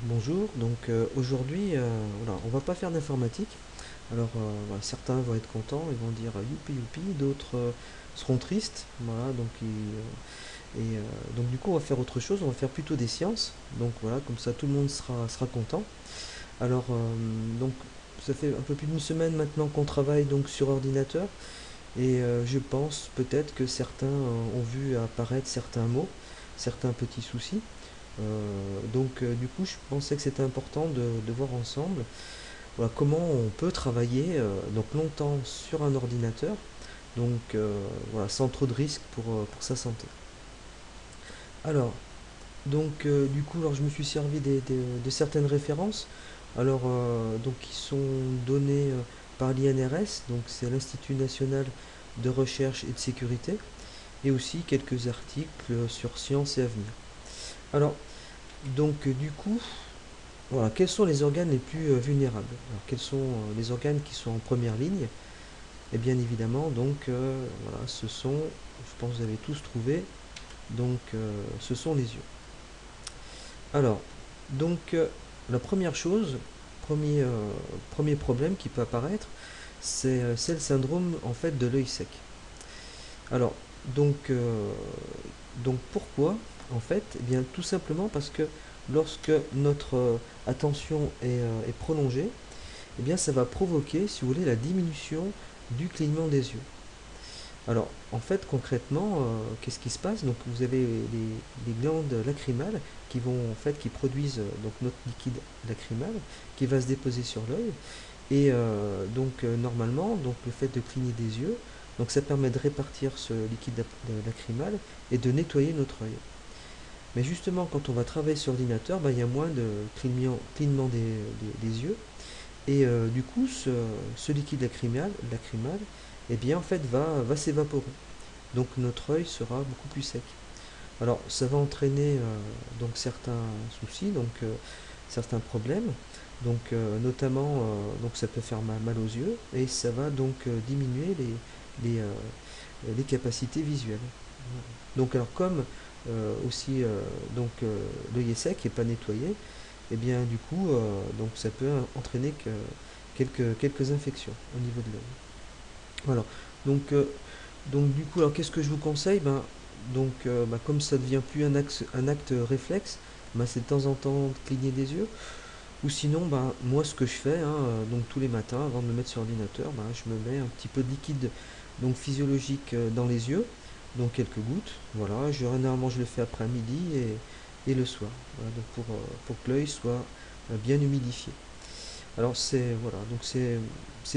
Bonjour, aujourd'hui, voilà, on va pas faire d'informatique. Alors voilà, certains vont être contents, ils vont dire youpi youpi, d'autres seront tristes. Voilà, donc du coup on va faire autre chose, on va faire plutôt des sciences. Donc voilà, comme ça tout le monde sera content. Alors donc ça fait un peu plus d'une semaine maintenant qu'on travaille donc sur ordinateur et je pense peut-être que certains ont vu apparaître certains mots, certains petits soucis. Du coup, je pensais que c'était important de voir ensemble voilà, comment on peut travailler donc longtemps sur un ordinateur, voilà, sans trop de risques pour sa santé. Alors, du coup, alors, je me suis servi de certaines références, qui sont données par l'INRS, donc c'est l'Institut national de recherche et de sécurité, et aussi quelques articles sur sciences et avenir. Alors, du coup, voilà, quels sont les organes les plus vulnérables? Alors, quels sont les organes qui sont en première ligne? Et bien évidemment, voilà, ce sont, je pense que vous avez tous trouvé, ce sont les yeux. Alors, donc, la première chose, premier problème qui peut apparaître, c'est le syndrome en fait de l'œil sec. Alors, donc, euh, donc pourquoi en fait? Eh bien, tout simplement parce que lorsque notre attention est prolongée, eh bien ça va provoquer, si vous voulez, la diminution du clignement des yeux. Alors, en fait, concrètement, qu'est-ce qui se passe? Donc, vous avez les glandes lacrymales qui produisent notre liquide lacrymal qui va se déposer sur l'œil. Et normalement, le fait de cligner des yeux, donc ça permet de répartir ce liquide lacrymal et de nettoyer notre œil. Mais justement, quand on va travailler sur l'ordinateur, il y a moins de clignement des yeux. Et du coup, ce liquide lacrymal eh bien, en fait, va s'évaporer. Donc notre œil sera beaucoup plus sec. Alors, ça va entraîner certains soucis, certains problèmes. Notamment, ça peut faire mal aux yeux et ça va diminuer les capacités visuelles. Alors comme aussi l'œil est sec et pas nettoyé, et bien du coup ça peut entraîner quelques infections au niveau de l'œil. Voilà. Donc, euh, du coup, alors qu'est-ce que je vous conseille? Comme ça devient plus un acte réflexe, c'est de temps en temps de cligner des yeux. Ou sinon, moi ce que je fais, hein, tous les matins, avant de me mettre sur l'ordinateur, je me mets un petit peu de liquide physiologique dans les yeux, donc quelques gouttes. Voilà, généralement je le fais après midi et le soir. Voilà, pour que l'œil soit bien humidifié. Alors c'est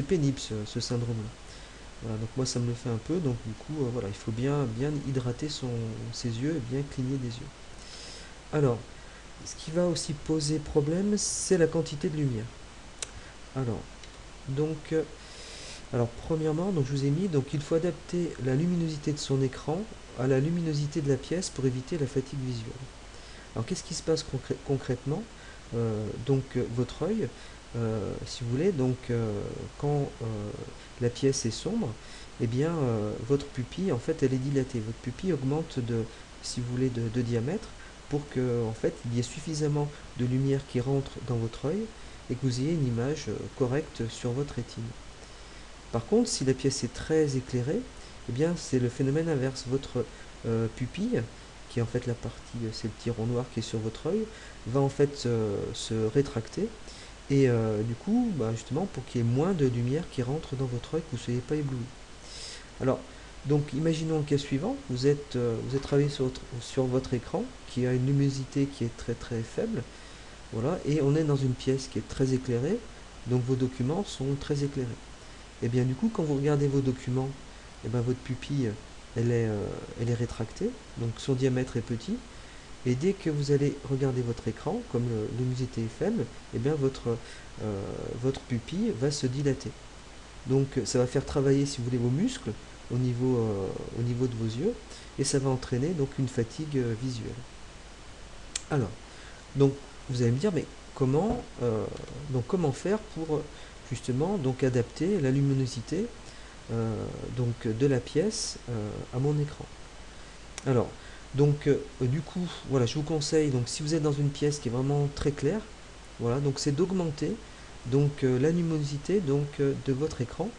pénible ce syndrome-là. Voilà, donc moi ça me le fait un peu, donc du coup voilà, il faut bien hydrater ses yeux et bien cligner des yeux. Alors, ce qui va aussi poser problème, c'est la quantité de lumière. Alors, donc, euh, premièrement, je vous ai mis, il faut adapter la luminosité de son écran à la luminosité de la pièce pour éviter la fatigue visuelle. Alors, qu'est-ce qui se passe concrètement? Votre œil, si vous voulez, quand la pièce est sombre, eh bien, votre pupille, en fait, elle est dilatée. Votre pupille augmente si vous voulez, de diamètre pour que, en fait, il y ait suffisamment de lumière qui rentre dans votre œil et que vous ayez une image correcte sur votre rétine. Par contre, si la pièce est très éclairée, eh bien, c'est le phénomène inverse. Votre pupille, qui est en fait la partie, c'est le petit rond noir qui est sur votre œil, va en fait se rétracter. Et du coup, justement, pour qu'il y ait moins de lumière qui rentre dans votre œil, que vous ne soyez pas ébloui. Alors, imaginons le cas suivant, vous êtes travaillé sur votre écran, qui a une luminosité qui est très très faible, voilà, et on est dans une pièce qui est très éclairée, donc vos documents sont très éclairés. Et bien du coup, quand vous regardez vos documents, et bien, votre pupille, elle est rétractée, donc son diamètre est petit, et dès que vous allez regarder votre écran, comme le luminosité est faible, et bien votre pupille va se dilater. Donc ça va faire travailler, si vous voulez, vos muscles au niveau de vos yeux, et ça va entraîner donc une fatigue visuelle. Alors, donc vous allez me dire, mais comment faire pour justement adapter la luminosité de la pièce à mon écran? Alors, Donc du coup, voilà, je vous conseille, donc si vous êtes dans une pièce qui est vraiment très claire, voilà, donc c'est d'augmenter donc la luminosité donc de votre écran.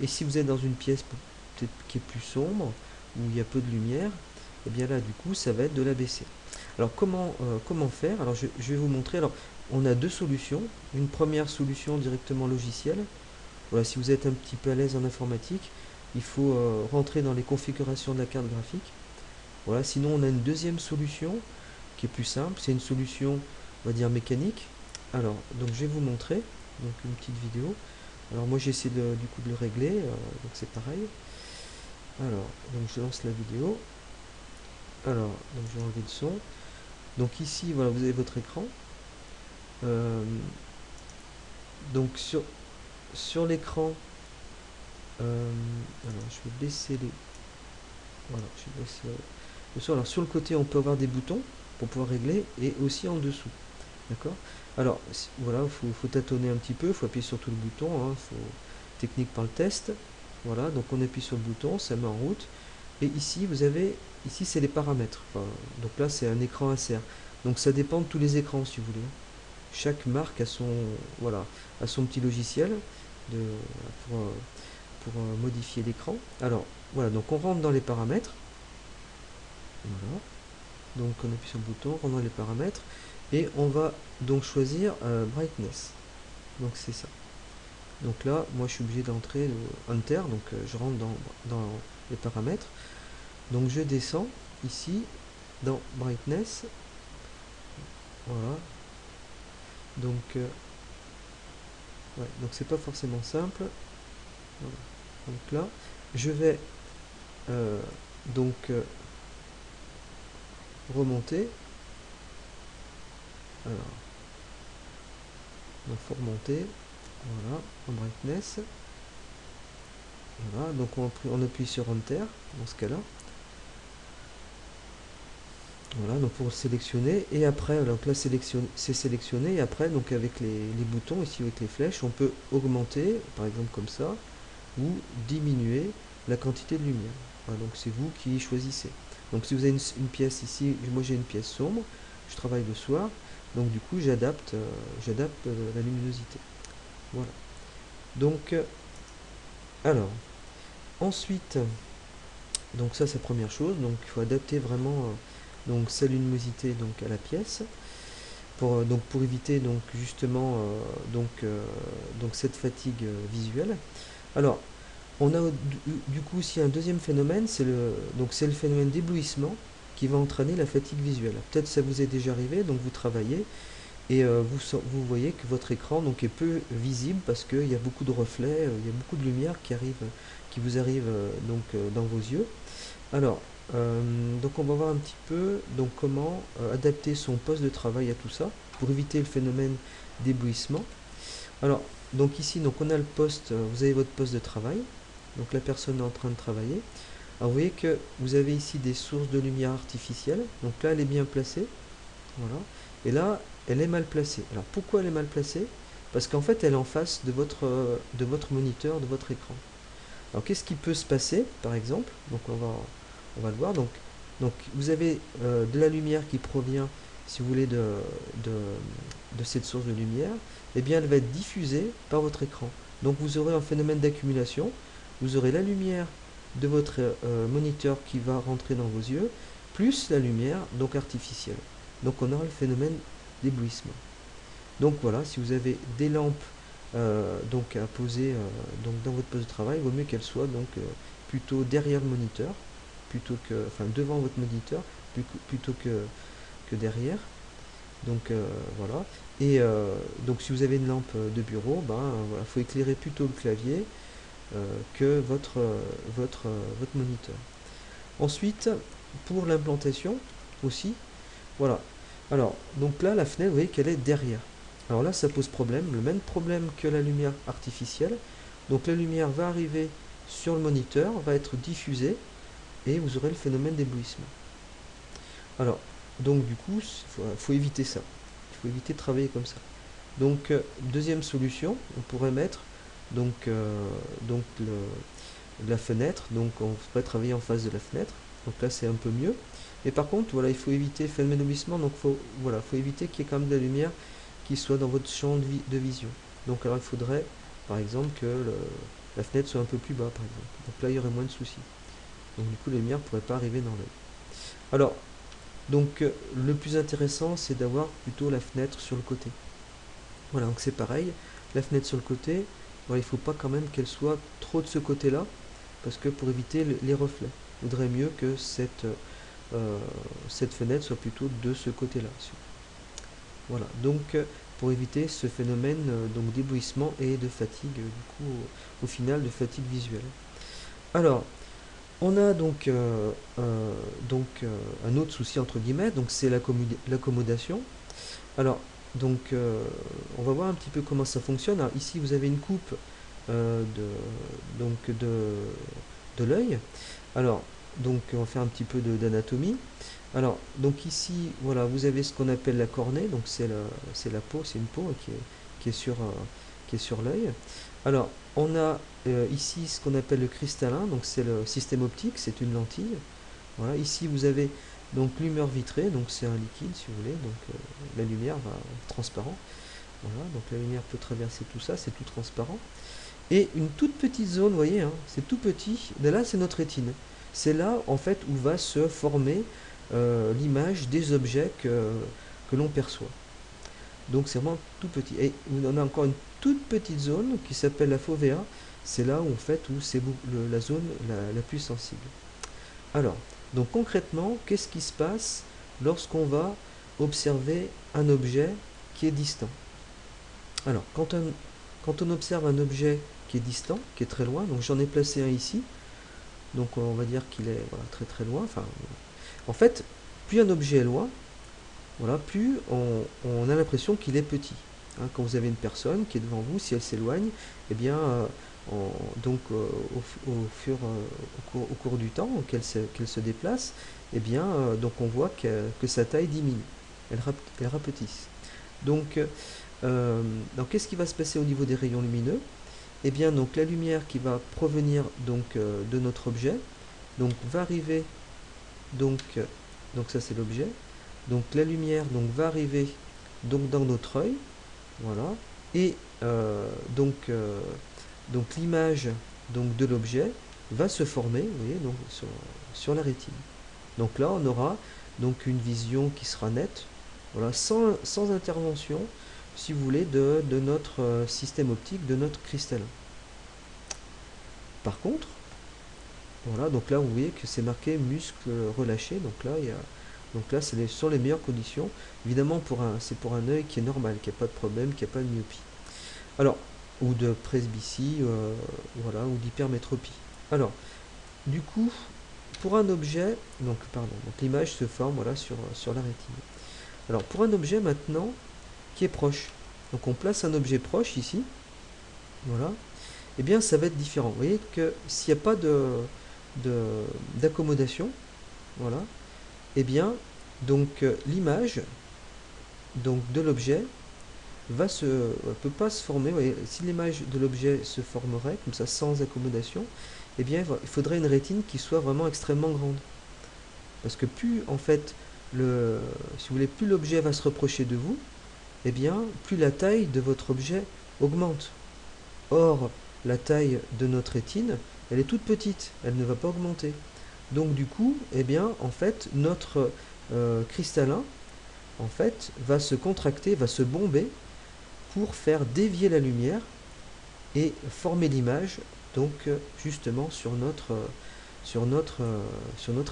Et si vous êtes dans une pièce peut-être qui est plus sombre, où il y a peu de lumière, et bien là du coup ça va être de la baisser. Alors comment faire? Alors je vais vous montrer. Alors on a deux solutions. Une première solution directement logicielle. Voilà, si vous êtes un petit peu à l'aise en informatique, il faut rentrer dans les configurations de la carte graphique. Voilà, sinon on a une deuxième solution qui est plus simple, c'est une solution, on va dire, mécanique. Alors, donc je vais vous montrer, donc une petite vidéo. Alors moi j'ai essayé du coup de le régler, donc c'est pareil. Alors, donc je lance la vidéo. Alors, donc je vais enlever le son. Donc ici, voilà, vous avez votre écran. Euh, donc sur l'écran, alors je vais baisser les... Voilà, je vais baisser le son. Alors sur le côté, on peut avoir des boutons pour pouvoir régler, et aussi en dessous. D'accord. Alors, voilà, faut tâtonner un petit peu, il faut appuyer sur tout le bouton, hein, technique par le test. Voilà, donc on appuie sur le bouton, ça met en route. Et ici, vous avez, ici c'est les paramètres. Enfin, donc là, c'est un écran insert. Donc ça dépend de tous les écrans, si vous voulez. Chaque marque a son, voilà, a son petit logiciel de, pour modifier l'écran. Alors, voilà, donc on rentre dans les paramètres. Voilà. Donc on appuie sur le bouton, on rentre dans les paramètres. Et on va donc choisir brightness. Donc c'est ça. Donc là, moi je suis obligé d'entrer Enter, donc je rentre dans les paramètres. Donc je descends ici dans brightness. Voilà. Donc ouais, donc c'est pas forcément simple. Voilà. Donc là, je vais euh, donc remonter. Alors, il faut remonter. Voilà, en brightness. Voilà, donc on appuie sur Enter dans ce cas-là. Voilà, donc pour sélectionner, et après, donc là c'est sélectionné, et après, donc avec les boutons, ici avec les flèches, on peut augmenter, par exemple comme ça, ou diminuer la quantité de lumière. Voilà, donc c'est vous qui choisissez. Donc si vous avez une pièce ici, moi j'ai une pièce sombre, je travaille le soir, donc du coup j'adapte la luminosité. Voilà. Donc, alors, ensuite, donc ça c'est la première chose, donc il faut adapter vraiment donc sa luminosité donc à la pièce pour éviter donc justement donc cette fatigue visuelle. Alors on a du coup aussi un deuxième phénomène, c'est le phénomène d'éblouissement qui va entraîner la fatigue visuelle. Peut-être ça vous est déjà arrivé, donc vous travaillez et vous voyez que votre écran donc est peu visible parce qu'il y a beaucoup de reflets, il y a beaucoup de lumière qui vous arrive dans vos yeux. Alors, donc on va voir un petit peu donc comment adapter son poste de travail à tout ça pour éviter le phénomène d'éblouissement. Alors, donc ici, donc on a le poste, vous avez votre poste de travail, donc la personne est en train de travailler. Alors vous voyez que vous avez ici des sources de lumière artificielle, donc là elle est bien placée, voilà, et là elle est mal placée. Alors pourquoi elle est mal placée? Parce qu'en fait elle est en face de votre moniteur, de votre écran. Alors qu'est-ce qui peut se passer par exemple? Donc on va le voir. Donc vous avez de la lumière qui provient, si vous voulez, de cette source de lumière. Et bien elle va être diffusée par votre écran. Donc vous aurez un phénomène d'accumulation. Vous aurez la lumière de votre moniteur qui va rentrer dans vos yeux, plus la lumière donc artificielle. Donc on aura le phénomène d'éblouissement. Donc voilà, si vous avez des lampes donc à poser donc dans votre poste de travail, il vaut mieux qu'elles soient donc plutôt derrière le moniteur, enfin devant votre moniteur, plutôt que derrière. Donc voilà. Et donc si vous avez une lampe de bureau, voilà, faut éclairer plutôt le clavier que votre moniteur. Ensuite, pour l'implantation aussi, voilà. Alors, donc là, la fenêtre, vous voyez qu'elle est derrière. Alors là, ça pose problème, le même problème que la lumière artificielle. Donc la lumière va arriver sur le moniteur, va être diffusée, et vous aurez le phénomène d'éblouissement. Alors, donc du coup, faut éviter ça. Il faut éviter de travailler comme ça. Donc, deuxième solution, on pourrait mettre donc la fenêtre. Donc, on pourrait travailler en face de la fenêtre. Donc là c'est un peu mieux. Mais par contre, voilà, il faut éviter phénomène d'oublissement, donc voilà, faut éviter qu'il y ait quand même de la lumière qui soit dans votre champ de vision. Donc alors il faudrait, par exemple, que la fenêtre soit un peu plus bas, par exemple. Donc là il y aurait moins de soucis. Donc du coup la lumière ne pourrait pas arriver dans l'œil. Alors, donc le plus intéressant c'est d'avoir plutôt la fenêtre sur le côté. Voilà, donc c'est pareil, la fenêtre sur le côté, voilà, il ne faut pas quand même qu'elle soit trop de ce côté-là, parce que pour éviter les reflets, il vaudrait mieux que cette fenêtre soit plutôt de ce côté-là. Voilà, donc pour éviter ce phénomène donc d'éblouissement et de fatigue, du coup au final de fatigue visuelle. Alors, on a un autre souci entre guillemets, donc c'est l'accommodation. Alors, on va voir un petit peu comment ça fonctionne. Alors, ici, vous avez une coupe de l'œil. Alors, on va faire un petit peu d'anatomie. Alors, donc ici, voilà, vous avez ce qu'on appelle la cornée. Donc, c'est la peau, c'est une peau qui est sur l'œil. Alors, on a ici ce qu'on appelle le cristallin. Donc, c'est le système optique, c'est une lentille. Voilà, ici, vous avez donc l'humeur vitrée, donc c'est un liquide si vous voulez, donc la lumière va transparent. Voilà, donc la lumière peut traverser tout ça, c'est tout transparent. Et une toute petite zone, vous voyez, hein, c'est tout petit, de là c'est notre rétine. C'est là en fait où va se former l'image des objets que l'on perçoit. Donc c'est vraiment tout petit. Et on a encore une toute petite zone qui s'appelle la fovea, c'est là où en fait où c'est la zone la plus sensible. Alors, donc concrètement, qu'est-ce qui se passe lorsqu'on va observer un objet qui est distant? Alors, quand on observe un objet qui est distant, qui est très loin, donc j'en ai placé un ici, donc on va dire qu'il est voilà, très très loin. Enfin, en fait, plus un objet est loin, voilà, plus on a l'impression qu'il est petit. Hein, quand vous avez une personne qui est devant vous, si elle s'éloigne, eh bien, au cours du temps qu'elle se déplace, eh bien, donc on voit que sa taille diminue, elle rapetisse. Donc, qu'est-ce qui va se passer au niveau des rayons lumineux? Eh bien, donc la lumière qui va provenir de notre objet, donc va arriver donc ça c'est l'objet. Donc la lumière va arriver donc dans notre œil, voilà, et donc l'image de l'objet va se former, vous voyez, donc sur la rétine. Donc là on aura donc une vision qui sera nette, voilà, sans intervention, si vous voulez, de notre système optique, de notre cristallin. Par contre, voilà, donc là vous voyez que c'est marqué muscle relâché, donc là ce sont les meilleures conditions. Évidemment c'est pour un œil qui est normal, qui n'a pas de problème, qui n'a pas de myopie. Alors, ou de presbytie, voilà, ou d'hypermétropie. Alors, du coup, pour un objet, donc l'image se forme voilà, sur la rétine. Alors, pour un objet maintenant qui est proche, donc on place un objet proche ici, voilà, et bien ça va être différent. Vous voyez que s'il n'y a pas d'accommodation, voilà, et bien donc l'image de l'objet peut pas se former. Voyez, si l'image de l'objet se formerait comme ça sans accommodation, eh bien il faudrait une rétine qui soit vraiment extrêmement grande. Parce que plus en fait si vous voulez, plus l'objet va se reprocher de vous, eh bien plus la taille de votre objet augmente. Or, la taille de notre rétine, elle est toute petite, elle ne va pas augmenter. Donc du coup, eh bien, en fait, notre cristallin, en fait, va se contracter, va se bomber pour faire dévier la lumière et former l'image, donc justement sur notre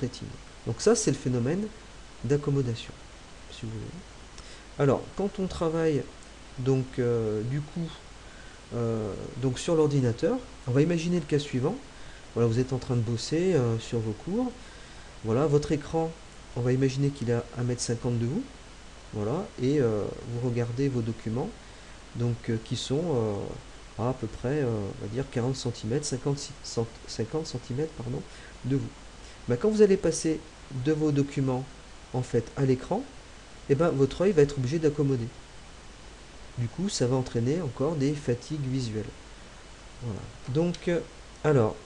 rétine. Donc ça, c'est le phénomène d'accommodation, si vous voulez. Alors, quand on travaille du coup donc sur l'ordinateur, on va imaginer le cas suivant. Voilà, vous êtes en train de bosser sur vos cours. Voilà, votre écran, on va imaginer qu'il est à 1,50 m de vous. Voilà, et vous regardez vos documents, donc qui sont à peu près, on va dire 40 cm, 50 cm pardon, de vous. Ben, quand vous allez passer de vos documents en fait à l'écran, et ben, votre œil va être obligé d'accommoder. Du coup, ça va entraîner encore des fatigues visuelles. Voilà. Donc, alors,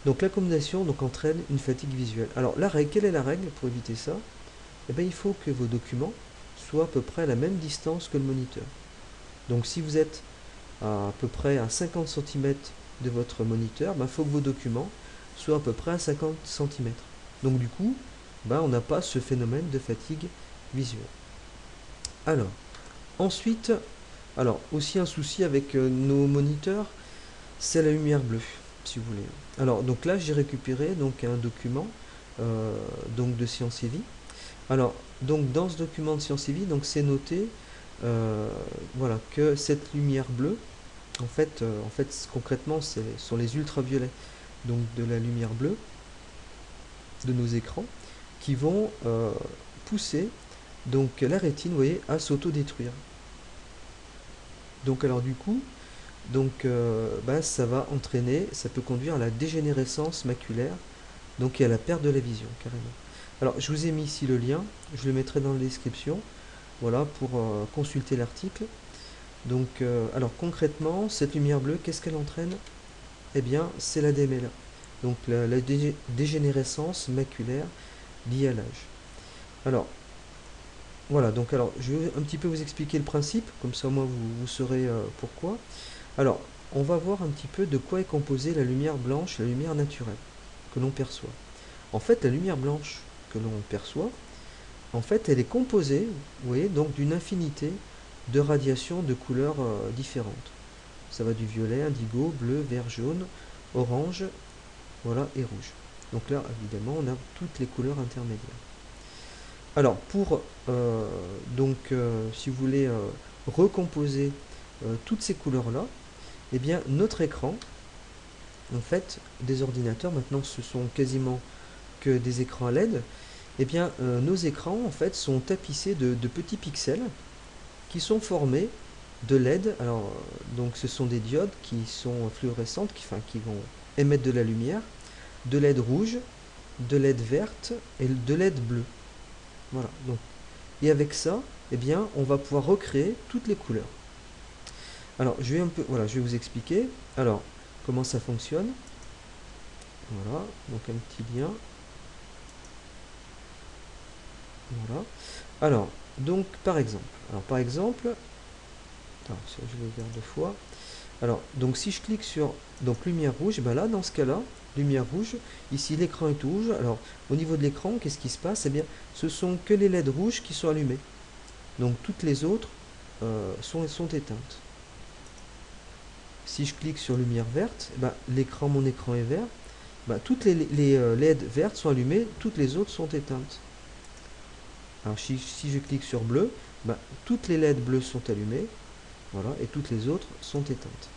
Donc l'accommodation donc entraîne une fatigue visuelle. Alors la règle, quelle est la règle pour éviter ça? Eh bien, il faut que vos documents soient à peu près à la même distance que le moniteur. Donc si vous êtes à peu près à 50 cm de votre moniteur, il faut que vos documents soient à peu près à 50 cm. Donc du coup, on n'a pas ce phénomène de fatigue visuelle. Alors, ensuite, aussi un souci avec nos moniteurs, c'est la lumière bleue, si vous voulez. Alors, donc là, j'ai récupéré donc un document donc de Sciences et Vie. Alors, donc dans ce document de Sciences et Vie, donc c'est noté voilà, que cette lumière bleue, en fait concrètement, ce sont les ultraviolets donc de la lumière bleue de nos écrans qui vont pousser donc la rétine, vous voyez, à s'autodétruire. Donc alors du coup, donc ça va entraîner, ça peut conduire à la dégénérescence maculaire, donc et à la perte de la vision carrément. Alors je vous ai mis ici le lien, je le mettrai dans la description, voilà, pour consulter l'article. Donc alors concrètement, cette lumière bleue, qu'est-ce qu'elle entraîne? Eh bien, c'est la DMLA, donc la dégénérescence maculaire liée à l'âge. Alors, voilà, donc alors je vais un petit peu vous expliquer le principe, comme ça moi vous saurez pourquoi. Alors, on va voir un petit peu de quoi est composée la lumière blanche, la lumière naturelle que l'on perçoit. En fait, la lumière blanche que l'on perçoit, en fait, elle est composée, vous voyez, donc d'une infinité de radiations de couleurs différentes. Ça va du violet, indigo, bleu, vert, jaune, orange, voilà, et rouge. Donc là, évidemment, on a toutes les couleurs intermédiaires. Alors, pour, si vous voulez recomposer toutes ces couleurs-là, eh bien, notre écran, en fait, des ordinateurs, maintenant, ce sont quasiment que des écrans à LED, eh bien, nos écrans, en fait, sont tapissés de petits pixels qui sont formés de LED. Alors, donc, ce sont des diodes qui sont fluorescentes, qui vont émettre de la lumière, de LED rouge, de LED verte et de LED bleu. Voilà. Donc, et avec ça, eh bien, on va pouvoir recréer toutes les couleurs. Alors, voilà, je vais vous expliquer. Alors, comment ça fonctionne. Voilà, donc un petit lien. Voilà. Alors, donc, par exemple, attends, je vais faire deux fois. Alors, donc si je clique sur donc lumière rouge, ben là, dans ce cas-là, lumière rouge, ici l'écran est rouge. Alors, au niveau de l'écran, qu'est-ce qui se passe? Eh bien, ce sont que les LED rouges qui sont allumés. Donc, toutes les autres sont éteintes. Si je clique sur lumière verte, ben, mon écran est vert. Ben, toutes les LED vertes sont allumées, toutes les autres sont éteintes. Alors, si je clique sur bleu, ben, toutes les LED bleues sont allumées. Voilà, et toutes les autres sont éteintes.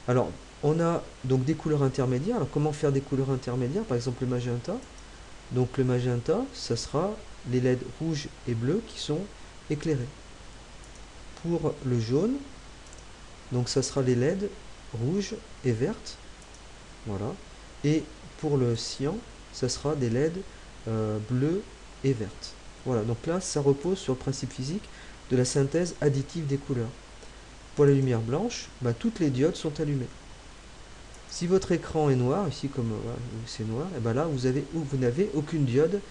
Alors, on a donc des couleurs intermédiaires. Alors, comment faire des couleurs intermédiaires? Par exemple, le magenta. Donc, le magenta, ça sera les LED rouges et bleus qui sont éclairés. Pour le jaune, donc ça sera les LED rouges et vertes. Voilà. Et pour le cyan, ça sera des LED bleues et vertes. Voilà. Donc là, ça repose sur le principe physique de la synthèse additive des couleurs. Pour la lumière blanche, toutes les diodes sont allumées. Si votre écran est noir, ici comme c'est noir, et là vous n'avez aucune diode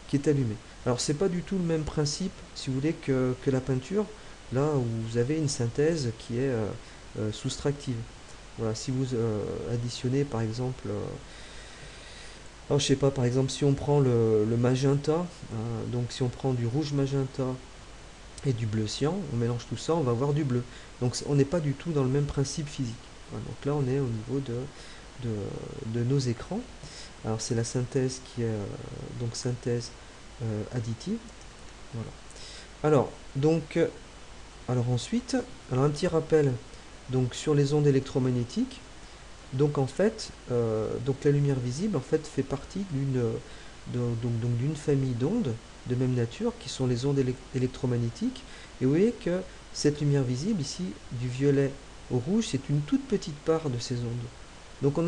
qui est allumée. Alors c'est pas du tout le même principe, si vous voulez, que la peinture, là où vous avez une synthèse qui est soustractive. Voilà, si vous additionnez par exemple, alors je sais pas, par exemple si on prend le magenta, donc si on prend du rouge magenta et du bleu cyan, on mélange tout ça, on va avoir du bleu. Donc on n'est pas du tout dans le même principe physique. Voilà, donc là on est au niveau de nos écrans. Alors c'est la synthèse qui est donc synthèse additive. Voilà. Alors donc alors ensuite, alors un petit rappel donc sur les ondes électromagnétiques. Donc en fait, donc la lumière visible en fait fait partie d'une famille d'ondes de même nature qui sont les ondes électromagnétiques. Et vous voyez que cette lumière visible ici, du violet au rouge, c'est une toute petite part de ces ondes. Donc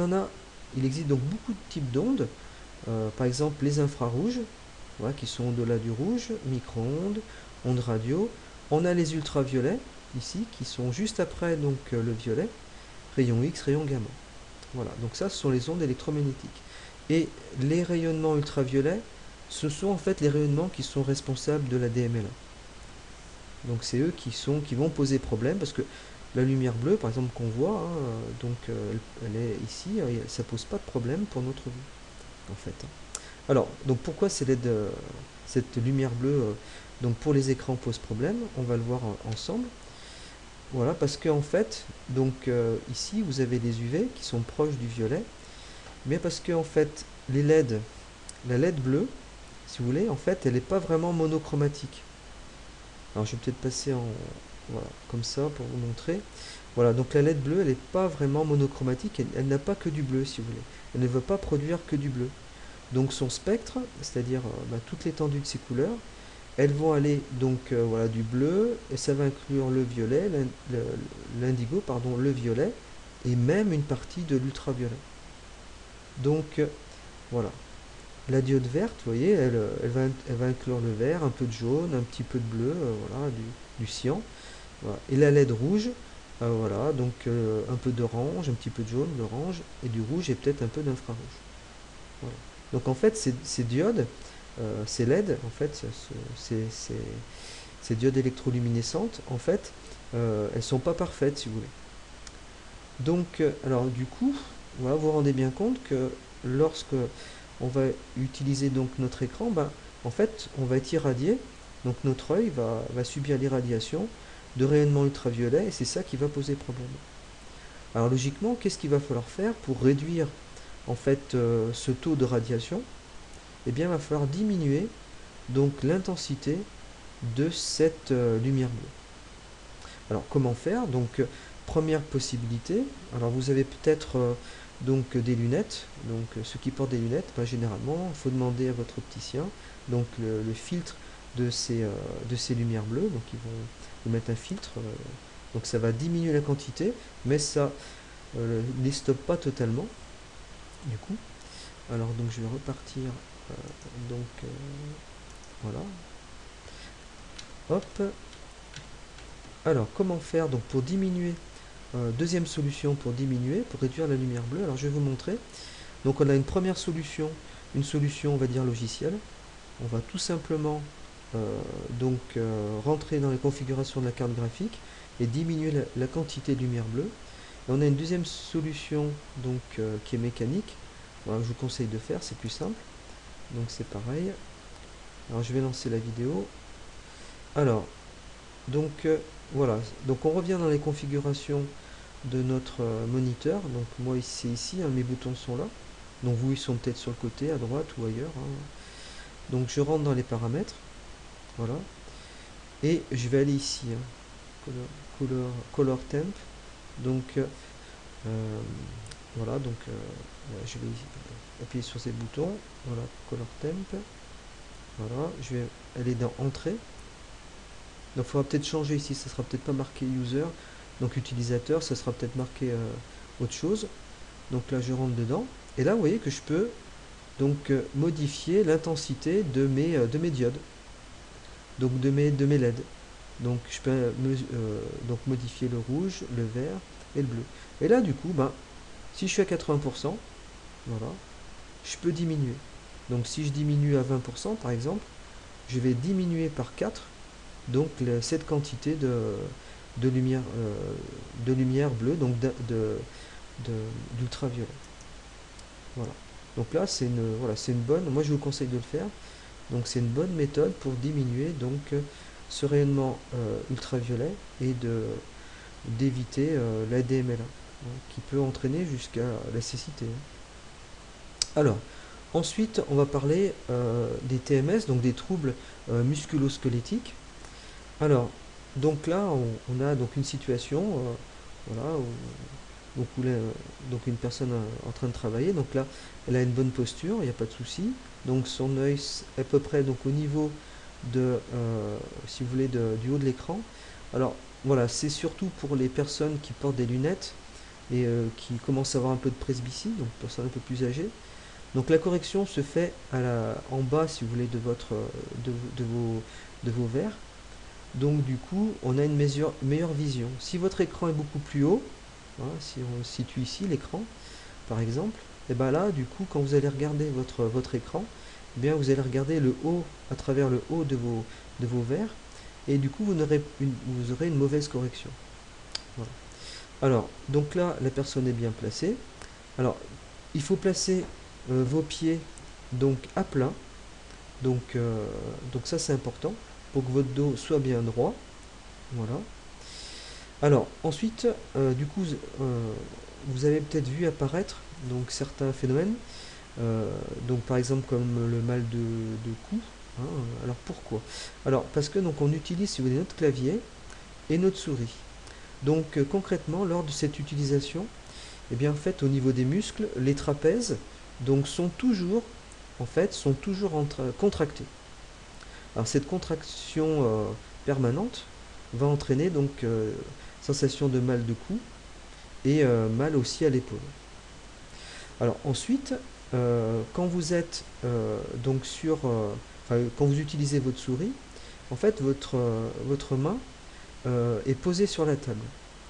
il existe donc beaucoup de types d'ondes, par exemple les infrarouges, voilà, qui sont au-delà du rouge, micro-ondes, ondes radio. On a les ultraviolets ici qui sont juste après donc le violet, rayon X, rayon gamma. Voilà, donc ça, ce sont les ondes électromagnétiques. Et les rayonnements ultraviolets, ce sont en fait les rayonnements qui sont responsables de la DMLA. Donc c'est eux qui vont poser problème, parce que la lumière bleue, par exemple, qu'on voit, hein, donc elle est ici, et ça pose pas de problème pour notre vue, en fait, hein. Alors, donc pourquoi cette lumière bleue, donc pour les écrans pose problème? On va le voir ensemble. Voilà, parce que en fait, donc ici vous avez les UV qui sont proches du violet, mais parce que en fait les LED, la LED bleue, si vous voulez, en fait, elle n'est pas vraiment monochromatique. Alors je vais peut-être passer en voilà, comme ça pour vous montrer. Voilà, donc la LED bleue, elle n'est pas vraiment monochromatique, elle n'a pas que du bleu, si vous voulez. Elle ne veut pas produire que du bleu. Donc son spectre, c'est-à-dire toute l'étendue de ses couleurs, elles vont aller donc voilà, du bleu, et ça va inclure le violet, l'indigo, pardon, le violet, et même une partie de l'ultraviolet. Donc voilà. La diode verte, vous voyez, elle va inclure le vert, un peu de jaune, un petit peu de bleu, voilà, du cyan. Voilà. Et la LED rouge, voilà, donc un peu d'orange, un petit peu de jaune, d'orange, et du rouge et peut-être un peu d'infrarouge. Voilà. Donc en fait, ces diodes, ces LED, en fait, ces diodes électroluminescentes, en fait, elles sont pas parfaites, si vous voulez. Donc, alors du coup, voilà, vous vous rendez bien compte que lorsque on va utiliser donc notre écran, ben, en fait, on va être irradié, donc notre œil va subir l'irradiation de rayonnements ultraviolets, et c'est ça qui va poser problème. Alors logiquement, qu'est-ce qu'il va falloir faire pour réduire en fait ce taux de radiation? Eh bien, il va falloir diminuer donc l'intensité de cette lumière bleue. Alors comment faire? Donc première possibilité, alors vous avez peut-être donc des lunettes, donc ceux qui portent des lunettes, ben, généralement il faut demander à votre opticien donc le filtre de ces lumières bleues, donc ils vont vous mettre un filtre, donc ça va diminuer la quantité, mais ça ne les stoppe pas totalement du coup. Alors donc je vais repartir, donc voilà, hop. Alors comment faire donc pour diminuer? Deuxième solution pour diminuer, pour réduire la lumière bleue, alors je vais vous montrer. Donc on a une première solution, une solution on va dire logicielle. On va tout simplement rentrer dans les configurations de la carte graphique et diminuer la quantité de lumière bleue. Et on a une deuxième solution donc qui est mécanique. Voilà, je vous conseille de faire, c'est plus simple. Donc c'est pareil. Alors je vais lancer la vidéo. Alors, donc voilà, donc on revient dans les configurations de notre moniteur. Donc moi c'est ici, hein, mes boutons sont là. Donc vous ils sont peut-être sur le côté, à droite ou ailleurs, hein. Donc je rentre dans les paramètres, voilà, et je vais aller ici, hein, color temp. Donc voilà, donc ouais, je vais appuyer sur ces boutons, voilà, color temp, voilà, je vais aller dans entrée. Donc il faudra peut-être changer ici, ça sera peut-être pas marqué user, donc utilisateur, ça sera peut-être marqué autre chose. Donc là je rentre dedans, et là vous voyez que je peux donc modifier l'intensité de mes diodes, donc de mes LED. Donc je peux donc modifier le rouge, le vert et le bleu. Et là du coup, ben, si je suis à 80%, voilà, je peux diminuer. Donc si je diminue à 20% par exemple, je vais diminuer par 4 donc cette quantité de lumière bleue, donc d'ultraviolet. Voilà. Donc là c'est une bonne, moi je vous conseille de le faire. Donc c'est une bonne méthode pour diminuer donc ce rayonnement ultraviolet et d'éviter la DMLA, hein, qui peut entraîner jusqu'à la cécité. Alors, ensuite, on va parler des TMS, donc des troubles musculo-squelettiques. Alors, donc là, on a donc une situation, voilà, donc une personne en train de travailler. Donc là, elle a une bonne posture, il n'y a pas de souci. Donc son œil est à peu près donc au niveau si vous voulez, du haut de l'écran. Alors voilà, c'est surtout pour les personnes qui portent des lunettes et qui commencent à avoir un peu de presbytie, donc personnes un peu plus âgées. Donc la correction se fait en bas, si vous voulez, de vos verres. Donc du coup, on a une meilleure vision. Si votre écran est beaucoup plus haut, hein, si on situe ici l'écran, par exemple, et ben là, du coup, quand vous allez regarder votre écran, eh bien, vous allez regarder le haut, à travers le haut de vos verres, et du coup, vous aurez une mauvaise correction. Voilà. Alors, donc là, la personne est bien placée. Alors, il faut placer vos pieds donc à plat. Donc ça, c'est important pour que votre dos soit bien droit. Voilà. Alors, ensuite, du coup, vous avez peut-être vu apparaître donc certains phénomènes. Donc, par exemple, comme le mal de cou. Hein. Alors, pourquoi? Alors, parce que donc on utilise, si vous voulez, notre clavier et notre souris. Donc, concrètement, lors de cette utilisation, eh bien, en fait, au niveau des muscles, les trapèzes donc sont toujours contractés. Alors, cette contraction permanente va entraîner donc sensation de mal de cou et mal aussi à l'épaule. Alors ensuite, quand vous êtes donc quand vous utilisez votre souris, en fait votre main est posée sur la table.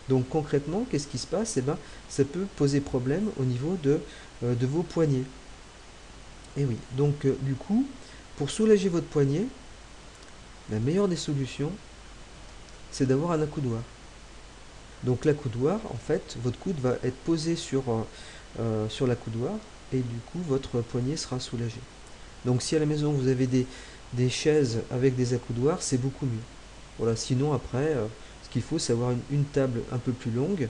Donc concrètement, qu'est-ce qui se passe? Eh ben, ça peut poser problème au niveau de vos poignets. Et oui, donc du coup, pour soulager votre poignet, la meilleure des solutions, c'est d'avoir un accoudoir. Donc l'accoudoir, en fait, votre coude va être posé sur l'accoudoir et du coup votre poignet sera soulagé. Donc si à la maison vous avez des chaises avec des accoudoirs, c'est beaucoup mieux. Voilà, sinon après, ce qu'il faut, c'est avoir une table un peu plus longue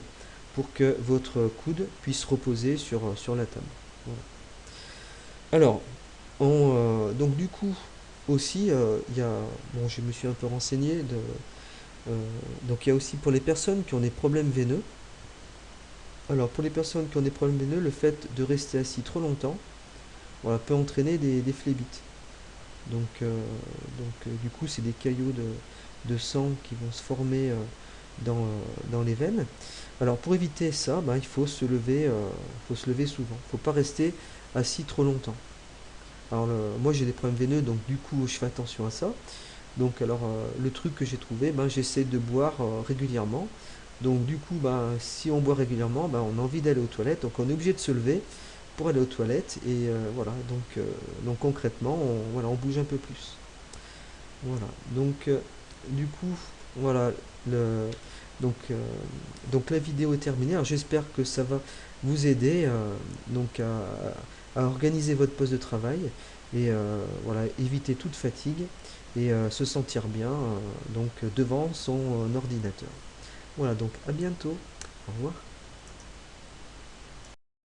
pour que votre coude puisse reposer sur la table. Voilà. Alors, donc du coup, aussi, bon, je me suis un peu renseigné, donc il y a aussi pour les personnes qui ont des problèmes veineux. Alors pour les personnes qui ont des problèmes veineux, le fait de rester assis trop longtemps, voilà, peut entraîner des phlébites. Du coup, c'est des caillots de sang qui vont se former dans les veines. Alors pour éviter ça, ben, il faut se lever souvent. Il ne faut pas rester assis trop longtemps. Alors moi j'ai des problèmes veineux, donc du coup je fais attention à ça. Donc alors le truc que j'ai trouvé, ben, j'essaie de boire régulièrement. Donc du coup, ben, si on boit régulièrement, ben, on a envie d'aller aux toilettes, donc on est obligé de se lever pour aller aux toilettes. Et voilà, donc concrètement, voilà, on bouge un peu plus. Voilà, donc du coup, voilà, le, donc, euh, donc la vidéo est terminée. Alors j'espère que ça va vous aider donc à organiser votre poste de travail et voilà, éviter toute fatigue et se sentir bien donc devant son ordinateur. Voilà, donc à bientôt. Au revoir.